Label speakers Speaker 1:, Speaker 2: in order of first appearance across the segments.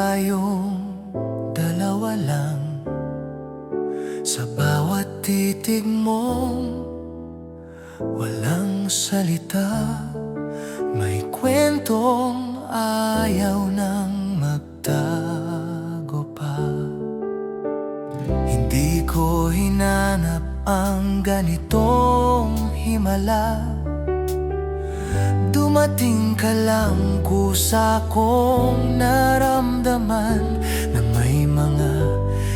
Speaker 1: tayong dalawa lang. Sa bawat titig mong walang salita, may kwentong ayaw nang magtago pa. Hindi ko hinanap ang ganitong himala. Dumating ka lang, kusa kong naramdaman na may mga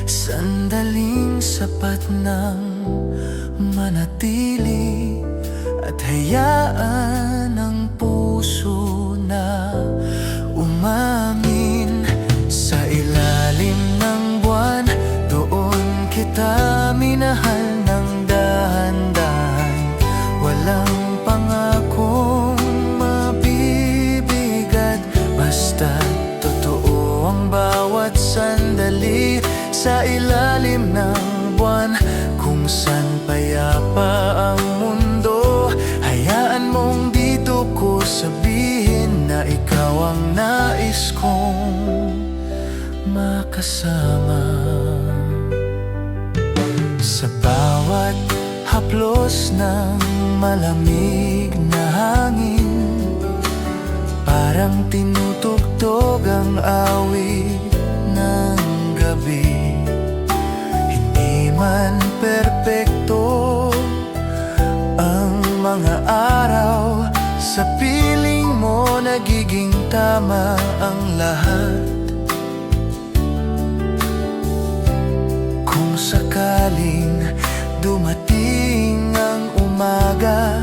Speaker 1: sandaling sapat nang manatili at hayaan ang puso na umamin. Sa ilalim ng buwan, doon kita minahal ng dahan-dahan. Walang pangakong mabibigat, basta totoo ang bawat sandali. Sa ilalim ng buwan, kung saan payapa ang mundo, hayaan mong dito ko sabihin na ikaw ang nais kong makasama. Sa bawat haplos ng malamig na hangin, parang tinutugtog ang awit ng gabi. Hindi man perpekto ang mga araw, sa piling mo nagiging tama ang lahat. Kung sakaling dumating ang umaga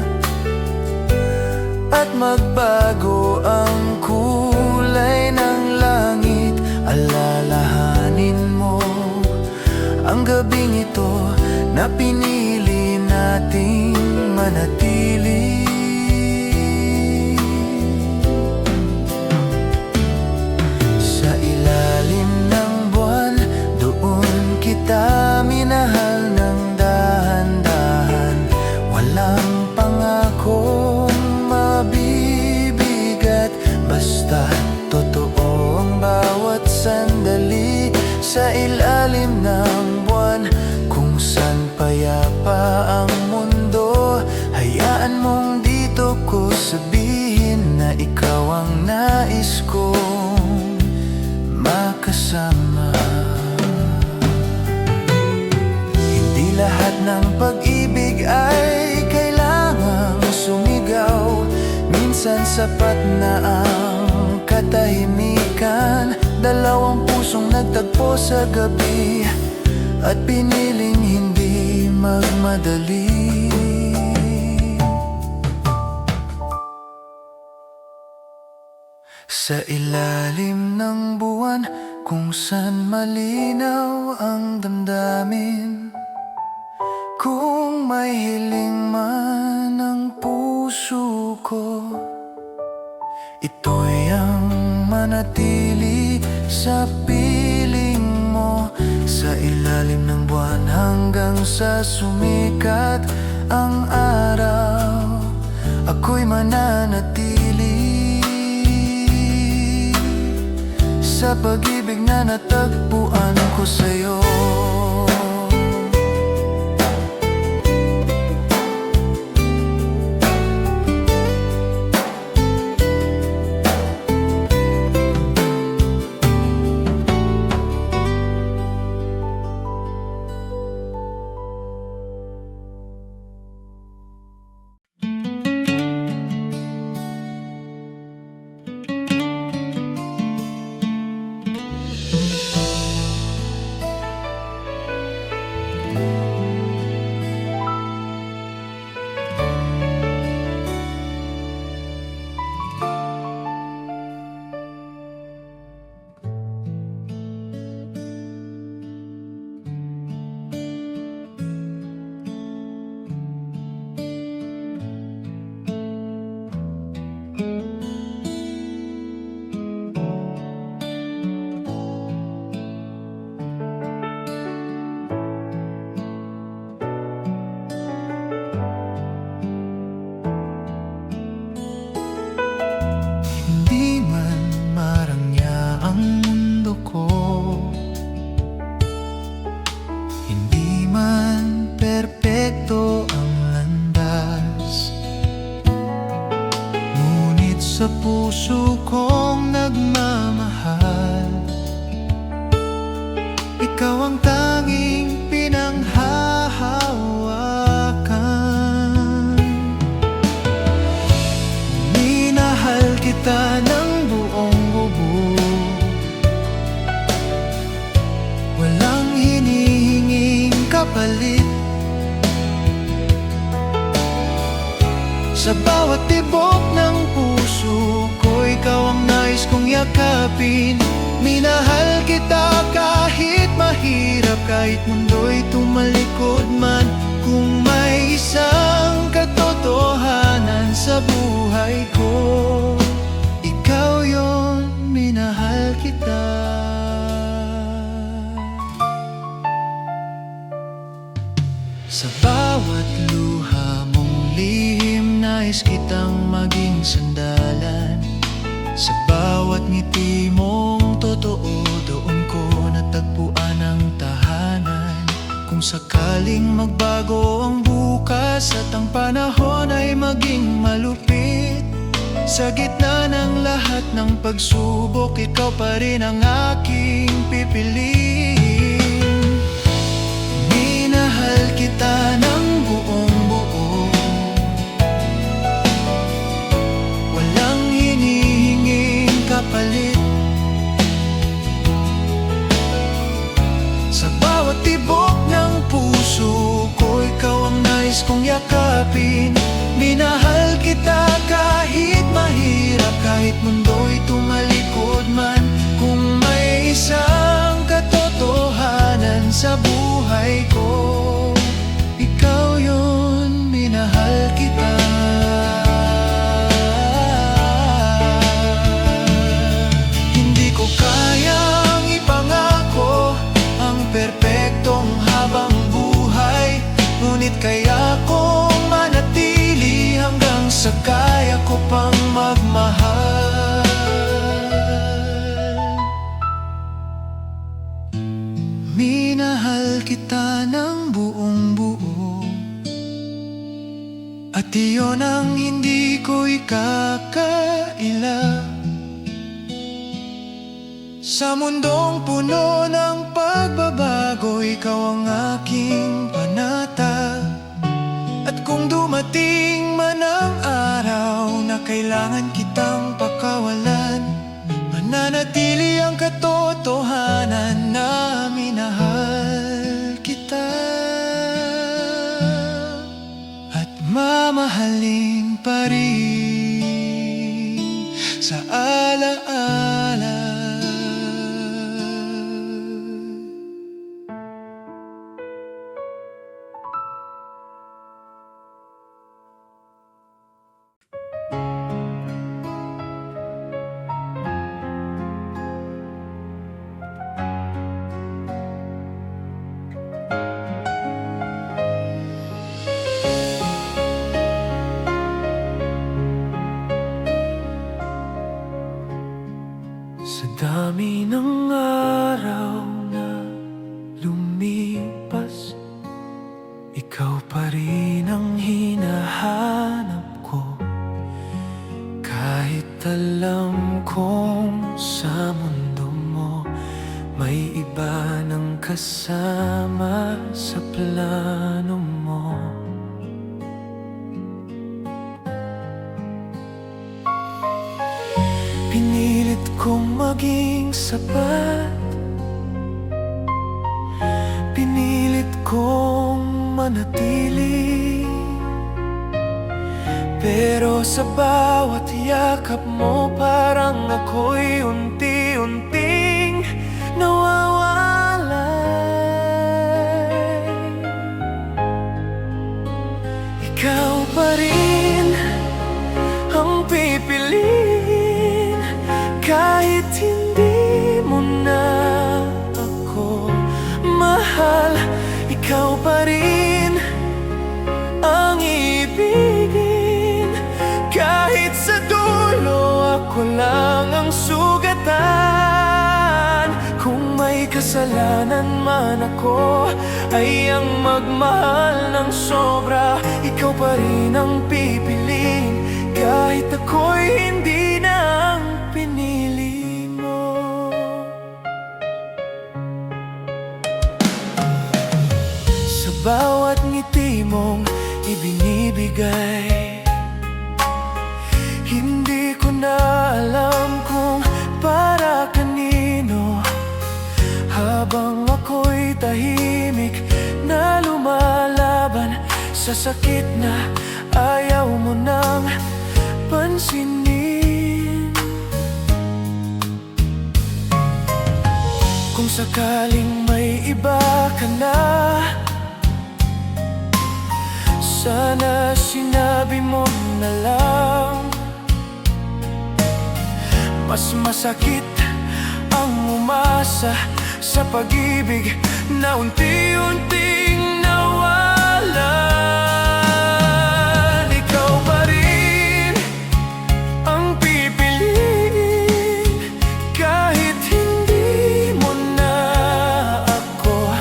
Speaker 1: at magbago ang kulay ng langit, alalahanin mo ang gabing ito na pinili nating manatili. Sa ilalim ng buwan, doon kita minahal ng dahan-dahan. Walang pangakong mabibigat, basta totoo ang bawat sandali. Sa ilalim ng buwan, kung saan payapa ang mundo, hayaan mong dito ko sabihin na ikaw ang nais kong makasama. Hindi lahat ng pag-ibig ay kailangang sumigaw. Minsan sapat na ang katahimikan. Dalawang pusong nagtagpo sa gabi at piniling hindi magmadali. Sa ilalim ng buwan, kung saan malinaw ang damdamin, kung may hiling man ang puso ko, ito'y ang manatili sa piling mo. Sa ilalim ng buwan hanggang sa sumikat ang araw, ako'y mananatili sa pag-ibig na natagpuan ko sa'yo. kapalit. Sa bawat tibok ng puso ko, ikaw ang nais kong yakapin. Minahal kita kahit mahirap, kahit mundo'y tumalikod man. Kung may isang katotohanan sa buhay ko, ikaw yon, minahal kita. Sa bawat luha mong lihim, nais kitang maging sandalan. Sa bawat ngiti mong totoo, doon ko natagpuan ang tahanan. Kung sakaling magbago ang bukas at ang panahon ay maging malupit, sa gitna ng lahat ng pagsubok, ikaw pa rin ang aking pipiliin. Minahal kita ng buong buo, walang hinihinging kapalit. Sa bawat tibok ng puso ko, ikaw ang nais kong yakapin. Minahal kita kahit mahirap, kahit mundo'y tumalikod man. Kung may isang katotohanan sa buhay ko, ikaw yon, minahal kita. Hindi ko kayang ipangako ang perpektong habang buhay, ngunit kaya kong manatili hanggang sa kaya ko pang magmahal. Minahal kita ng buong buo, at iyon ang hindi ko ikakaila. Sa mundong puno ng pagbabago, ikaw ang aking panata. At kung dumating man ang araw na kailangan kitang pakawalan, mananatili ang katotohanan na minahal kita. At mamahalin pa rin sa alaala.
Speaker 2: Sa dami ng araw na lumipas, ikaw pa rin ang hinahanap ko. Kahit alam kong sa mundo mo may iba ng kasama sa plano mo. Pinilit kong maging sapat, pinilit kong manatili, pero sa bawat yakap mo parang ako'y unti-unting nawawalay. Ikaw pa rin ang pipiliin, kahit hindi mo na ako mahal. Ikaw pa rin ang ibigin, kahit sa dulo ako lang ang sugatan. Kung may kasalanan man ako, ay ang magmahal ng sobra. Ikaw pa rin ang pipiliin, kahit ako'y hindi na ang pinili mo. Sa bawat ngiti mong ibinibigay, hindi ko na alam kung para kanino. Habang ako'y tahimik na sa sakit na ayaw mo nang pansinin. Kung sakaling may iba ka na, sana sinabi mo na lang. Mas masakit ang umasa sa pag-ibig na unti-unting nawalan. Ikaw pa rin ang pipiliin kahit hindi mo na ako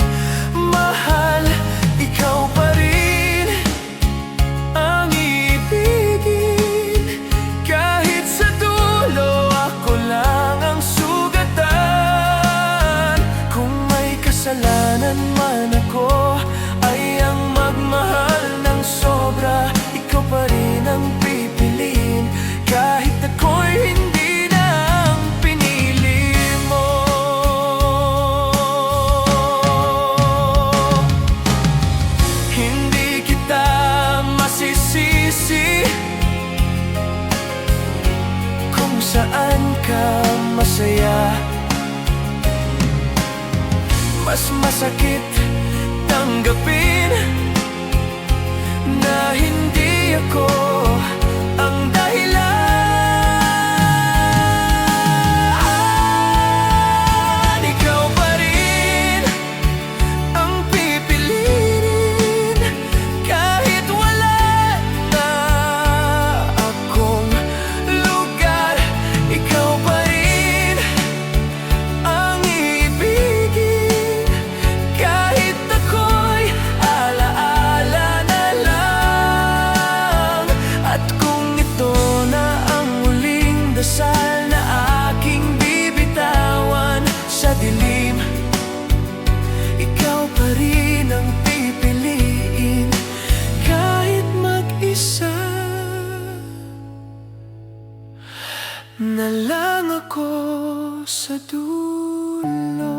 Speaker 2: mahal. Ikaw pa rin ang iibigin kahit sa dulo ako lang ang sugatan. Kung may kasalanan man ako, ay ang magmahal ng sobra. Ikaw pa rin ang pipiliin kahit ako'y hindi na ang pinili mo. Hindi kita masisisi kung saan ka masaya. Mas masakit tanggapin na hindi ako ang dahilan. Ikaw pa rin ang pipiliin kahit wala na akong lugar. Ikaw pa rin ang iibigin kahit ako'y alaala na lang. At kung ito na ang huling dasal na aking bibitawan sa dilim, ikaw pa rin ang pipiliin kahit mag-isa na lang ako sa dulo.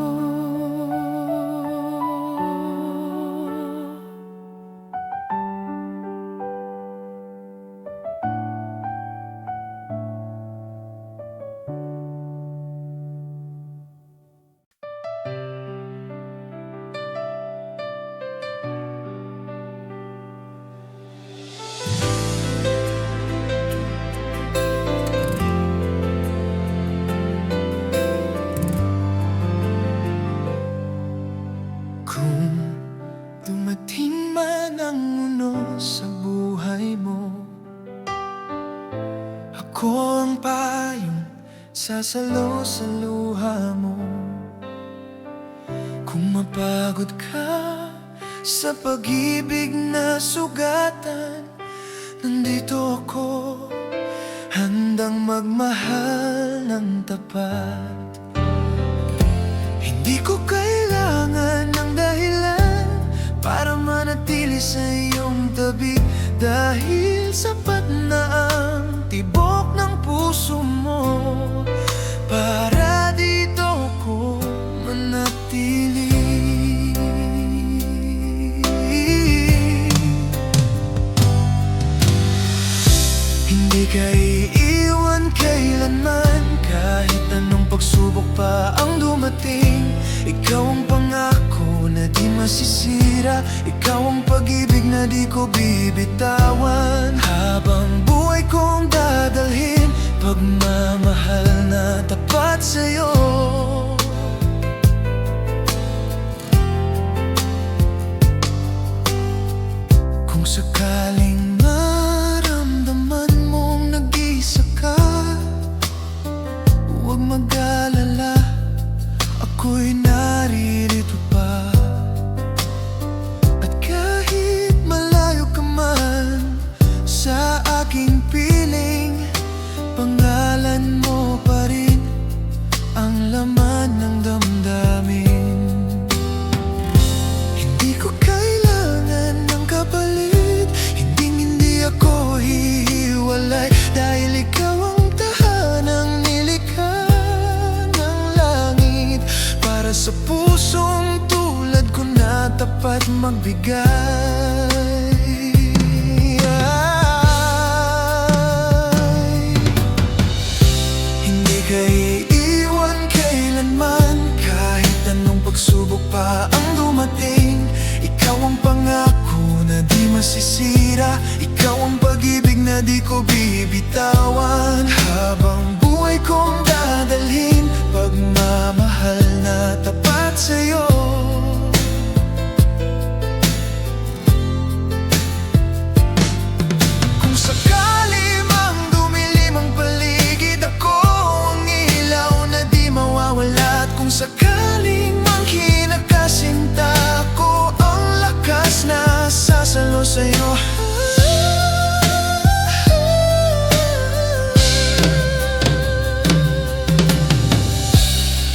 Speaker 2: Kung dumating man ang uno sa buhay mo, ako ang payong sasalo sa luha mo. Kung mapagod ka sa pag-ibig na sugatan, nandito ako, handang magmahal ng tapat. Hindi ko kailangan ng dahilan para manatili sa iyong tabi, dahil sapat na ang tibok ng puso mo para dito ko manatili. Hindi ka iiwan kailanman kahit anong pagsubok pa ang dumating. Ikaw ang pangako na di masisira, ikaw ang pag-ibig na di ko bibitawan. Habang buhay kong dadalhin, pagmamahal na tapat sa'yo. Kung sakaling maramdaman mong nag-iisa ka, huwag mag-alala, ako'y naririto pa. At kahit malayo ka man sa aking piling, pangalan mo pa rin ang laman ng damdamin. Hindi ko kailangan ng kapalit, hindi ako hihiwalay, dahil ikaw ang tahanang nilikha ng langit para sa pusong tulad ko na tapat magbigay.
Speaker 1: ka iiwan kailanman. Kahit anong pagsubok pa ang dumating, ikaw ang pangako na di masisira. Ikaw ang pag-ibig na di ko bibitawan. Habang buhay kong dadalhin, pagmamahal na tapat sa'yo. Kung sakali mang dumilim ang paligid, ako ang ilaw na di mawawala. At kung sakaling mang kinakasinta, ako ang lakas na sasalo sa'yo.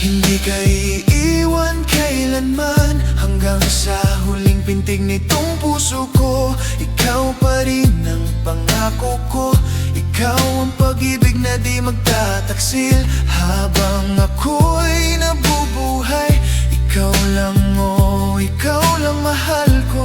Speaker 1: Hindi ka iiwan kailanman, hanggang sa huling pintig nitong puso ko. Ikaw pa rin ang pangako ko. Ikaw ang pag-ibig na di magtataksil. Habang ako'y nabubuhay, ikaw lang, oh, ikaw lang mahal ko.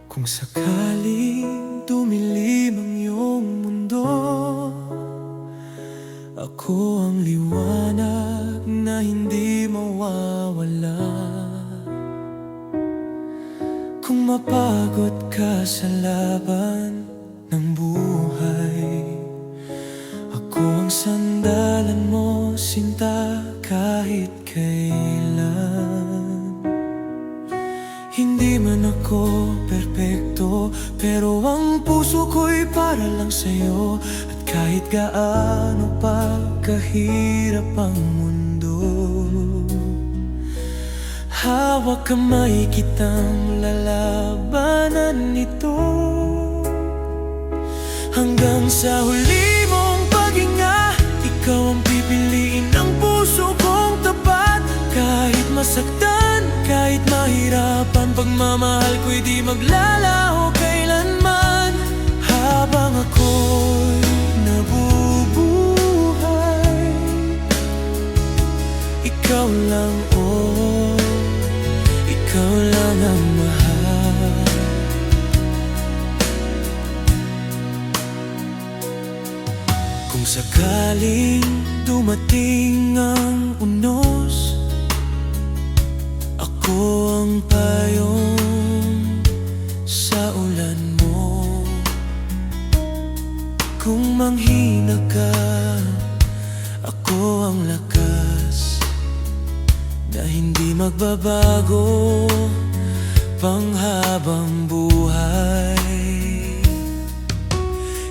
Speaker 1: Kung sakaling dumilim ang iyong mundo, ako ang liwanag na hindi mawawala. Kung mapagod ka sa laban ng buhay, ako ang sandalan mo, sinta, kahit kailan. Hindi man ako perpekto, pero ang puso ko'y para lang sa'yo. At kahit gaano pa kahirap ang mundo, hawak kamay kitang lalabanan ito. Hanggang sa huli mong paghinga, ikaw ang pipiliin ng puso kong tapat. Kahit masaktan, kahit mahirapan, pagmamahal ko'y di maglalaho kailanman. Habang ako'y nabubuhay, ikaw lang, oh, ikaw lang ang mahal. Kung sakaling dumating ang unos, ako ang payong sa ulan mo. Kung manghina ka, ako ang lakas na hindi magbabago panghabang buhay.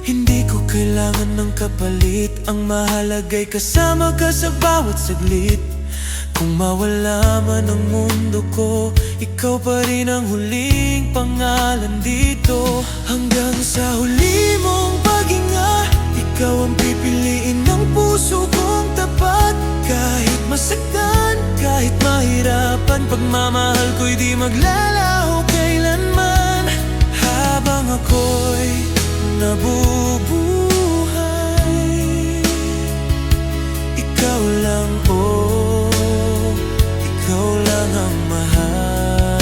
Speaker 1: Hindi ko kailangan ng kapalit, ang mahalaga'y kasama ka sa bawat saglit. Kung mawala man ang mundo ko, ikaw pa rin ang huling pangalan dito. Hanggang sa huli mong paghinga, ikaw ang pipiliin ng puso kong tapat. Kahit masaktan, kahit mahirapan, pagmamahal ko'y di maglalaho kailanman. Habang ako'y nabubuhay, ikaw lang, oh, ikaw lang ang mahal.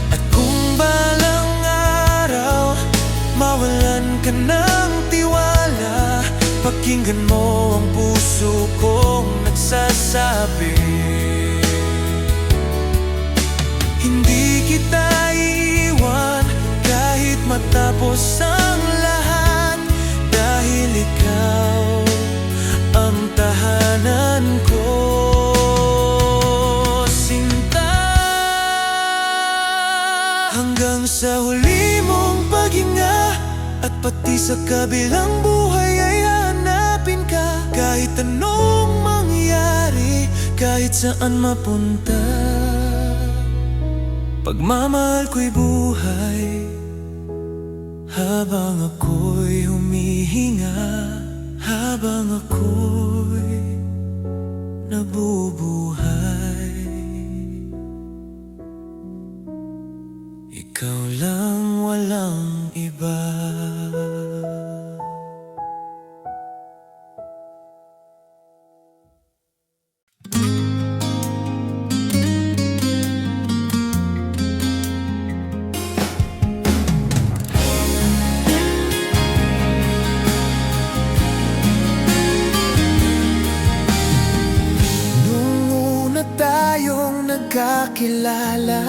Speaker 1: At kung balang araw mawalan ka ng tiwala, pakinggan mo ang puso kong nagsasabi, hindi kita iiwan kahit matapos ang lahat. Dahil ikaw ang tahanan ko, hanggang sa huli mong paghinga. At pati sa kabilang buhay ay hanapin ka. Kahit anong mangyari, kahit saan mapunta, pagmamahal ko'y buhay
Speaker 2: Habang ako'y humihinga, habang ako'y nabubuhay, ikaw lang, walang iba. Nung una tayong nagkakilala,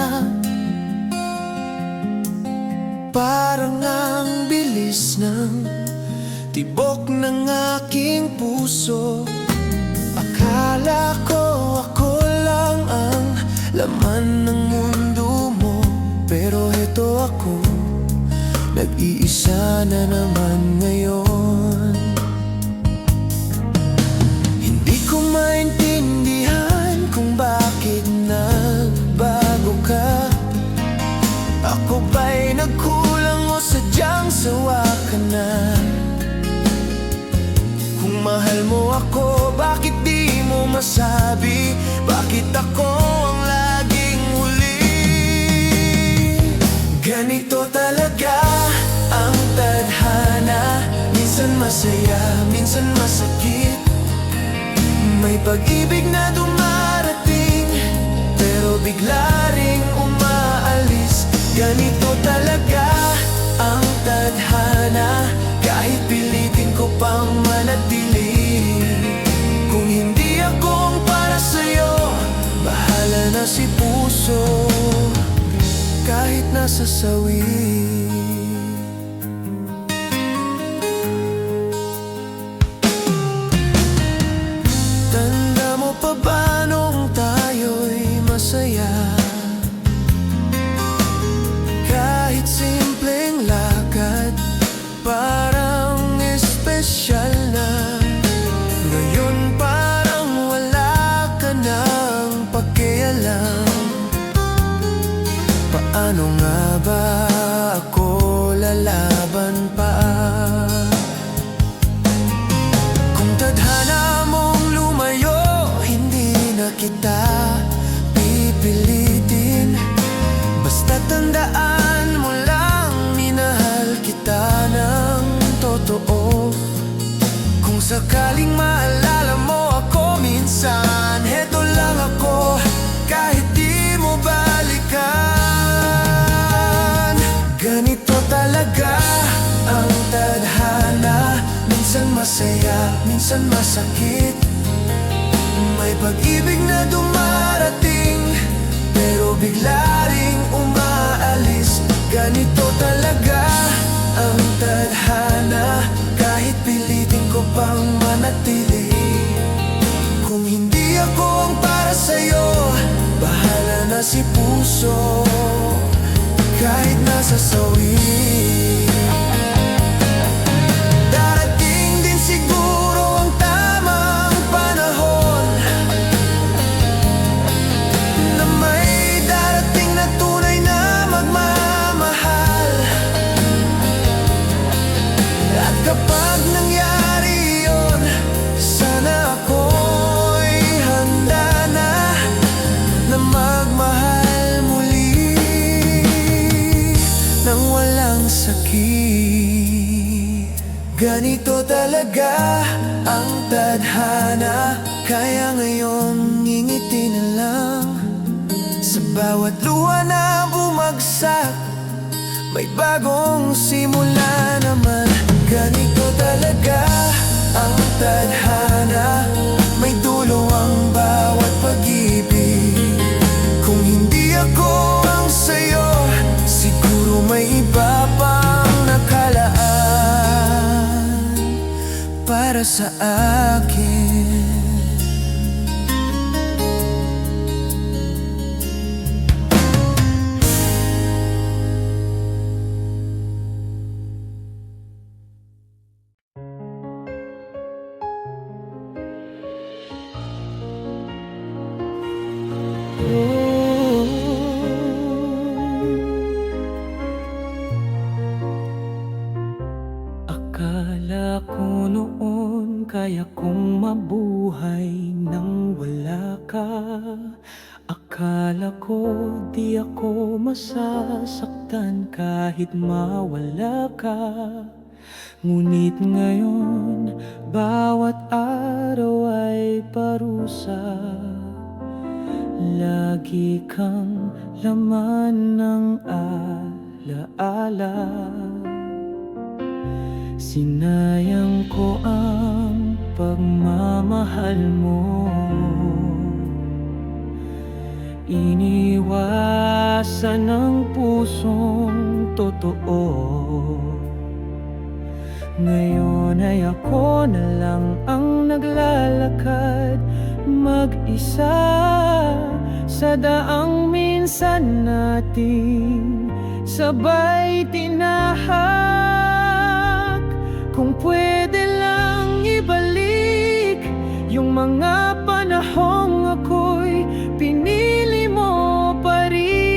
Speaker 2: parang ang bilis ng tibok ng aking puso. Akala ko ako lang ang laman ng mundo mo, pero heto ako, nag-iisa na naman ngayon. Hindi ko maintindihan kung bakit nagbago ka. Ako ba'y nagkulang o sadyang sawa ka na? Kung mahal mo ako, bakit di mo masabi? Bakit ako ang laging huli? Ganito talaga ang tadhana, minsan masaya, minsan masakit. May pag-ibig na dumarating, pero bigla ring umaalis. Ganito talaga ang tadhana, kahit pilitin ko pang manatili. Kung hindi ako ang para sa'yo, bahala na si puso, kahit nasa sawi. Tanda mo pa ba nung tayo'y masaya? Kahit simpleng lakad, parang espesyal na. Ngayon parang wala ka nang pakialam. Paano nga ba ako lalaban pa? Kung tadhana mong lumayo, hindi na kita pipilitin. Basta tandaan mo lang, minahal kita ng totoo. Kung sakaling maalala mo ako minsan, heto lang ako, kahit di mo balikan. Ganito talaga ang tadhana, minsan masaya, minsan masakit. May pag-ibig na dumarating, pero bigla ring umaalis. Ganito talaga ang tadhana, kahit pilitin ko pang manatili. Kung hindi ako ang para sa'yo, bahala na si puso, kahit nasa sawi. Darating din siguro ang tamang panahon, na may darating na tunay na magmamahal. At kapag nangyari yun, sana ako'y handa na magmahal muli nang walang sakit. Ganito talaga ang tadhana, kaya ngayon ngingiti na lang. Sa bawat luha na bumagsak, may bagong simula naman. Ganito talaga ang tadhana, may dulo ang bawat pag-ibig. Kung hindi ako ang sa'yo, siguro may iba pang nakalaan para sa akin. noon kaya kong mabuhay nang wala ka. Akala ko di ako masasaktan kahit mawala ka. Ngunit ngayon, bawat araw ay parusa. Lagi kang laman ng alaala. Sinayang ko ang pagmamahal mo. Iniwasan ng pusong totoo. Ngayon ay ako na lang ang naglalakad mag-isa sa daang minsan nating sabay tinahak. Kung pwede lang ibalik yung mga panahong ako'y pinili mo pa rin.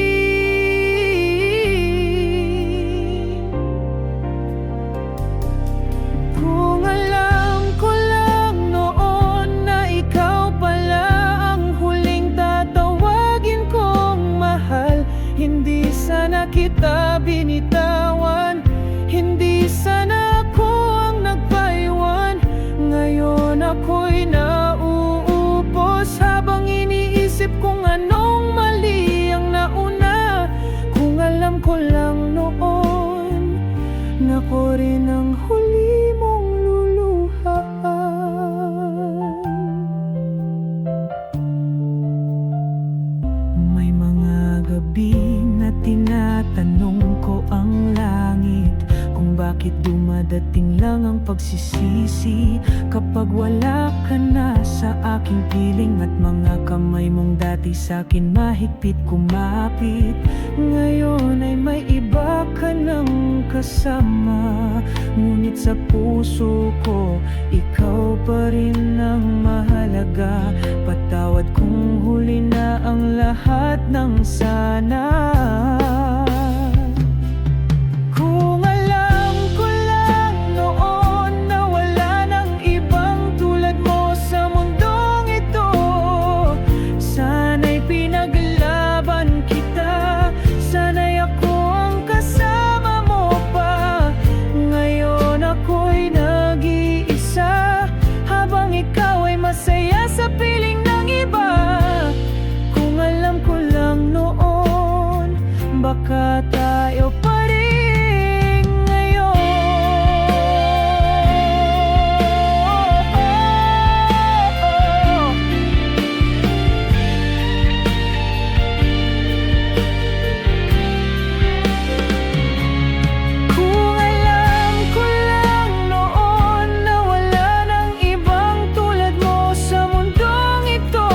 Speaker 2: Kung alam ko lang noon na ikaw pala ang huling tatawagin kong mahal, hindi sana kita binitawan, hindi sana ako ang nagpaiwan. Ngayon ako'y nauupos habang iniisip kung anong mali ang nauna. Kung alam ko lang noon na ko rin ang huli mong luluhaan. May mga gabi na tinatanong ko ang langit kung bakit dumadating lang ang pagsisisi kapag wala ka na sa aking piling. At mga kamay mong dati sa'kin mahigpit kumapit, ngayon ay may iba ka nang kasama. Ngunit sa puso ko, ikaw pa rin ang mahalaga. Patawad kung huli na ang lahat ng sana. Kung alam ko lang noon na wala nang ibang tulad mo sa mundong ito, sana'y pinaglaban kita, sana'y ako ang kasama mo pa. Ngayon ako'y nag-iisa habang ikaw ay masaya sa piling ng iba. Kung alam ko lang noon, baka tayo pa rin ngayon. Kung alam ko lang noon na wala nang ibang tulad mo sa mundong ito,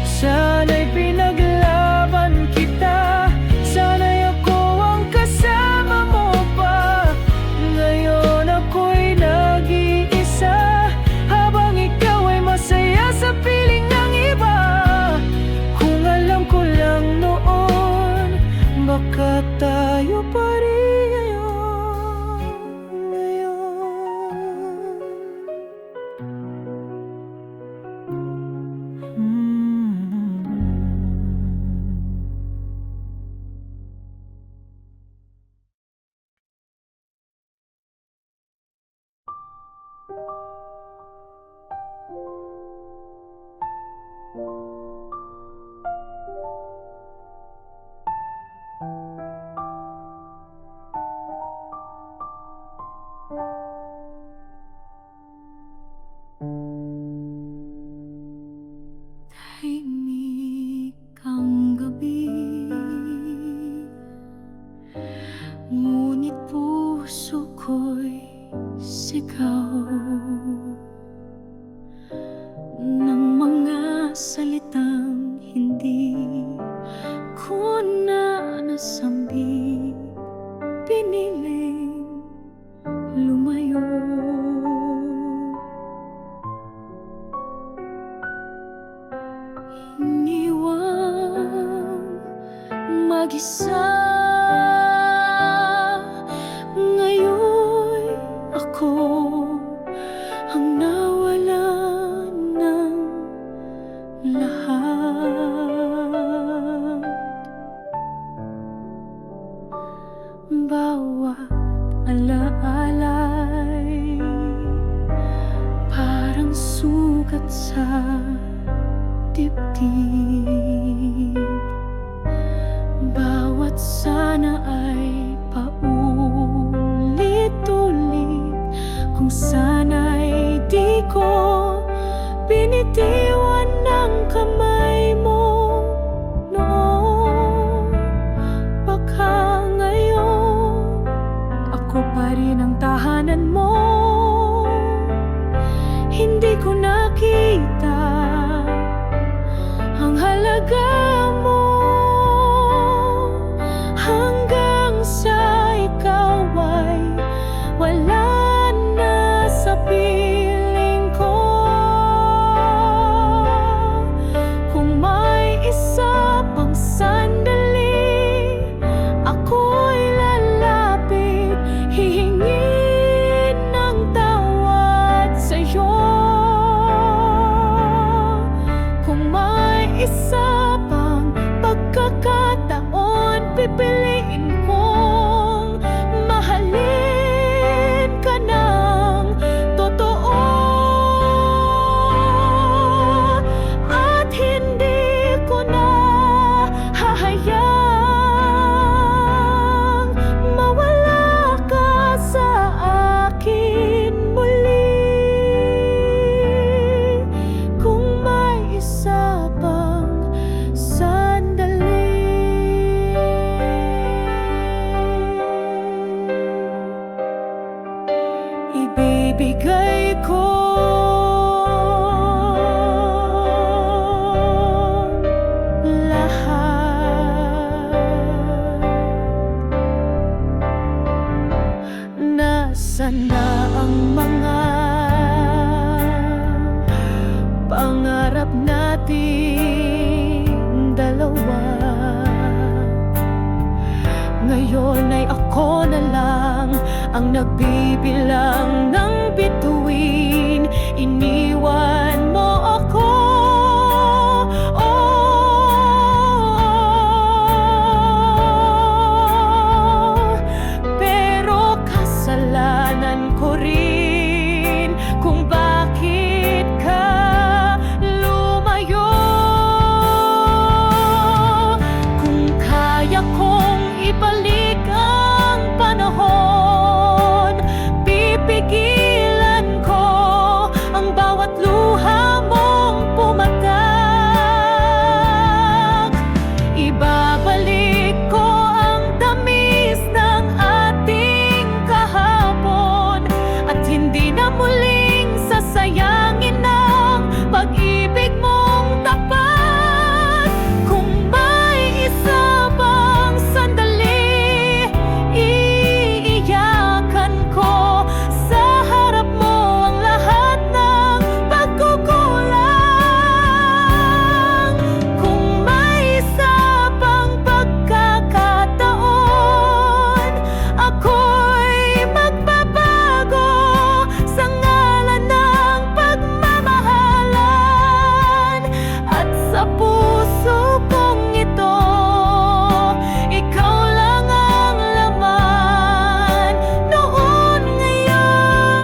Speaker 2: sana'y pinaglaban kita, sana'y ako ang kasama mo pa. Ngayon ako'y nag-iisa habang ikaw ay masaya sa piling ng iba. Kung alam ko lang noon, baka tayo pa rin tahimik ang gabi, ngunit puso ko'y sigaw ng mga salitang hindi ko na nasambi, piniling lumayo. Iniwang mag-isa, ngayon ako
Speaker 3: sulat sa dibdib. Bawat sana ay paulit-ulit, kung sana'y di ko binitiwan ng kamay mo noon. Baka ngayon ako pa rin ang tahanan mo. Hindi ko nakita ang halaga mo hanggang sa ikaw ay wala na sa piling ko. Kung may isa pang sandali, ako'y lalapit, hihingin ng tawad sa'yo. Kung may isa pang pagkakataon, pipiliin kong mahalin ka ng totoo. At hindi ko na hahayang mawala ka sa akin muli. Kung may isa pang sandali, ibibigay ko lahat. Nasaan na ang mga pangarap nating dalawa? Ngayon ay ako na lang ang nagbibilang ng bituin. Iniwan mo ako, pero kasalanan ko rin kung bakit ka lumayo. Kung kaya kong ibalik ang panahon, pipigilan ko ang bawat luha mong pumatak. Ibabalik ko ang tamis ng ating kahapon, at hindi na muling sasayangin ang pag-ibig mong tapat. Kung may isa pang sandali, iiyakan ko sa harap mo ang lahat ng pagkukulang. Kung may isa pang pagkakataon, ako'y magbabago sa ngalan ng pagmamahalan. At sa puso kong ito, ikaw lang ang laman, noon, ngayon.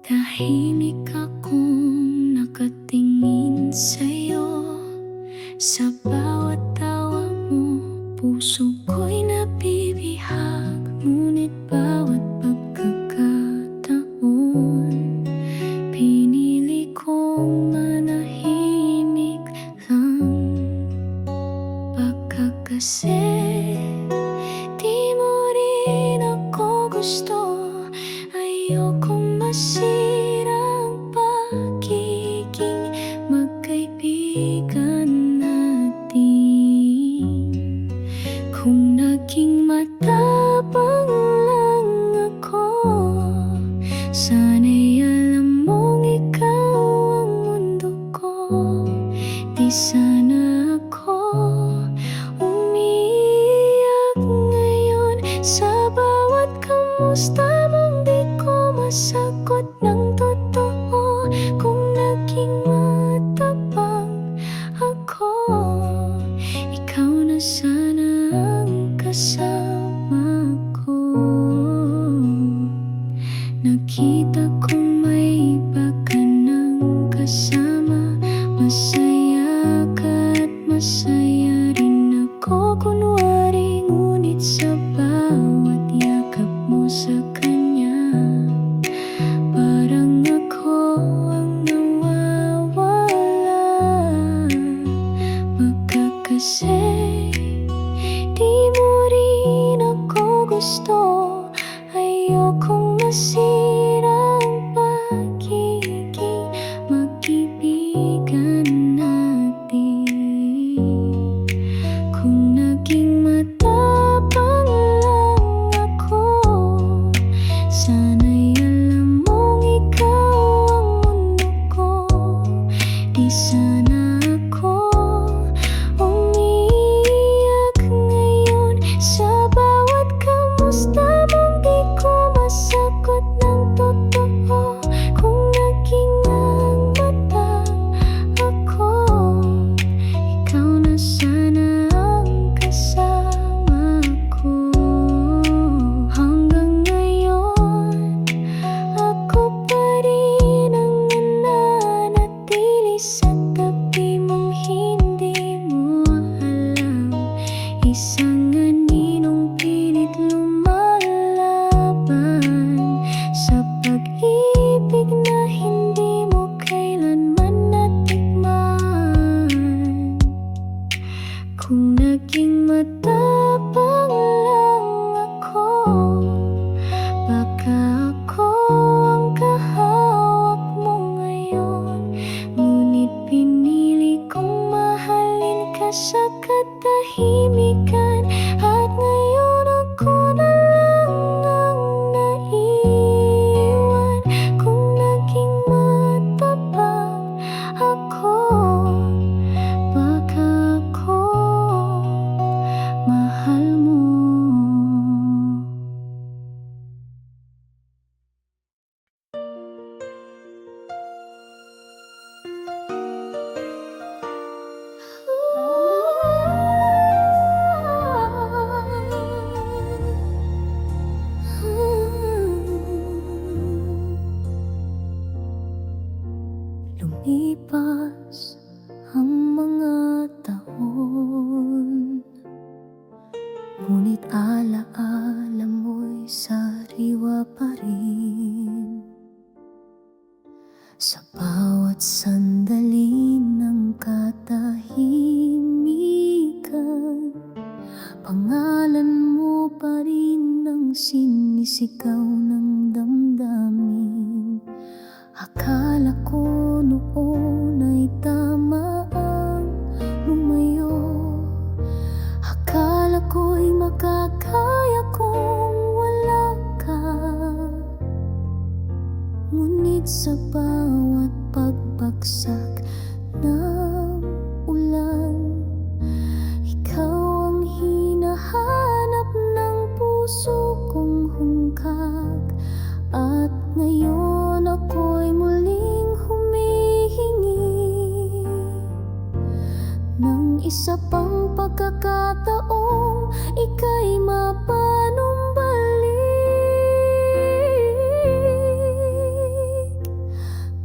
Speaker 3: Tahimik akong nakatingin sa'yo. Sa bawat tawa mo, puso ko'y nabibihag. Ngunit bawat pagkakataon, pinili kong manahimik lang. Baka kasi di mo rin ako gusto. Ayokong masira ang pagiging magkaibigan natin. Kung naging matapang lang ako, sana'y alam mong ikaw ang mundo ko. Di sana ako umiiyak ngayon sa bawat kamusta mong di ko Nakita kong may iba ka ng kasama. Masaya ka at masaya rin ako. Kunwari ngunit sa bawat yakap mo sa kanya, parang ako ang nawawala. Baka kasi di mo rin ako gusto. Ayokong masira ang pagiging magkaibigan natin. Kung naging matapang lang ako, sana'y alam mong ikaw ang mundo ko. Di sana ako umiiyak ngayon sa bawat kamusta mong di ko masagot ng totoo. Kung naging ang mata ako, ikaw na sana ang kasama ko. Hanggang ngayon, ako pa rin ang nananatili sa tabi mong hindi mo alam. Isang aninong pilit lumalaban sa pag-ibig na hindi mo kailanman natikman. Kung naging matapang lang ako, baka ako ang kahawak mo ngayon. Ngunit pinili kong mahalin ka sa katahimikan. At ngayon ako na lang ang naiwan. Kung naging matapang ako, baka ako mahal mo. Lumipas ang mga taon, ngunit alaala mo'y sariwa pa rin. Sa bawat sandali ng katahimikan, pangalan mo pa rin ang sinisigaw ng damdamin. Akala ko noon ay tama ang lumayo. Akala ko'y makakaya kung wala ka. Ngunit sa bawat pagbagsak ng ulan, ikaw ang hinahanap ng puso kong hungkag. At ngayon ako'y muling humihingi ng isa pang pagkakataong ika'y mapanumbalik.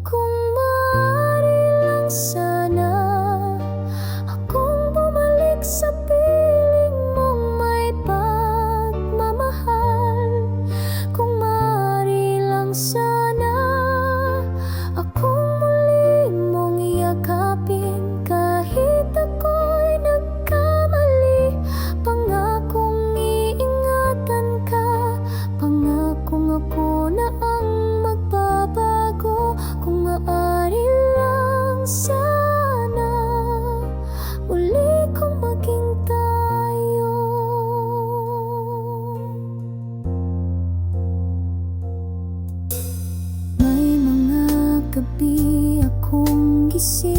Speaker 3: Kung maaari lang sana akong bumalik sa piling mong may pagmamahal. Kung maaari lang sana akong muli mong yakapin kahit ako'y nagkamali. Pangakong iingatan ka, pangakong ako na ang magbabago. Kung maaari lang sana muli kong maging tayo. May mga gabi akong gising